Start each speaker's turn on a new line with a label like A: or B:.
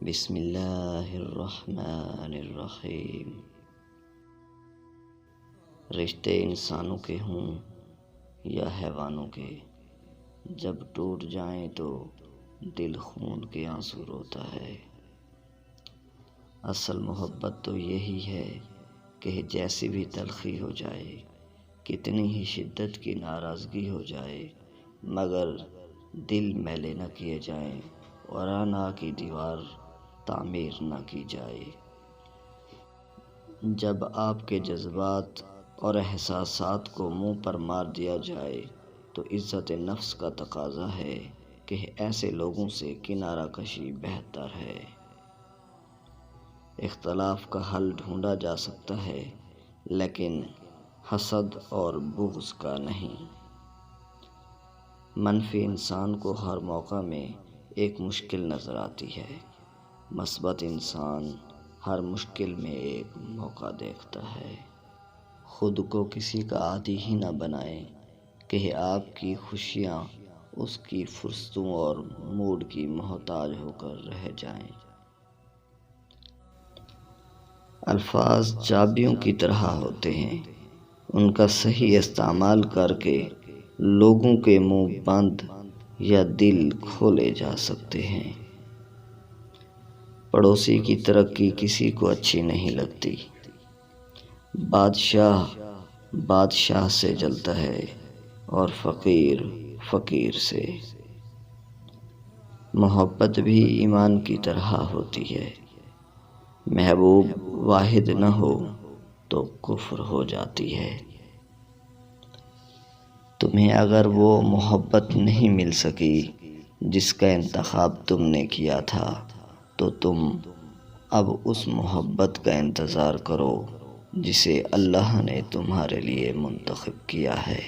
A: بسم اللہ الرحمن الرحیم۔ رشتے انسانوں کے ہوں یا حیوانوں کے، جب ٹوٹ جائیں تو دل خون کے آنسو روتا ہے۔ اصل محبت تو یہی ہے کہ جیسی بھی تلخی ہو جائے، کتنی ہی شدت کی ناراضگی ہو جائے، مگر دل میلے نہ کیے جائیں اور انا کی دیوار تعمیر نہ کی جائے۔ جب آپ کے جذبات اور احساسات کو منہ پر مار دیا جائے تو عزت نفس کا تقاضا ہے کہ ایسے لوگوں سے کنارہ کشی بہتر ہے۔ اختلاف کا حل ڈھونڈا جا سکتا ہے، لیکن حسد اور بغض کا نہیں۔ منفی انسان کو ہر موقع میں ایک مشکل نظر آتی ہے، مثبت انسان ہر مشکل میں ایک موقع دیکھتا ہے۔ خود کو کسی کا عادی ہی نہ بنائیں کہ آپ کی خوشیاں اس کی فرصتوں اور موڈ کی محتاج ہو کر رہ جائیں۔ الفاظ چابیوں کی طرح ہوتے ہیں، ان کا صحیح استعمال کر کے لوگوں کے منہ بند یا دل کھولے جا سکتے ہیں۔ پڑوسی کی ترقی کسی کو اچھی نہیں لگتی۔ بادشاہ بادشاہ سے جلتا ہے اور فقیر فقیر سے۔ محبت بھی ایمان کی طرح ہوتی ہے، محبوب واحد نہ ہو تو کفر ہو جاتی ہے۔ تمہیں اگر وہ محبت نہیں مل سکی جس کا انتخاب تم نے کیا تھا تو تم اب اس محبت کا انتظار کرو جسے اللہ نے تمہارے لیے منتخب کیا ہے۔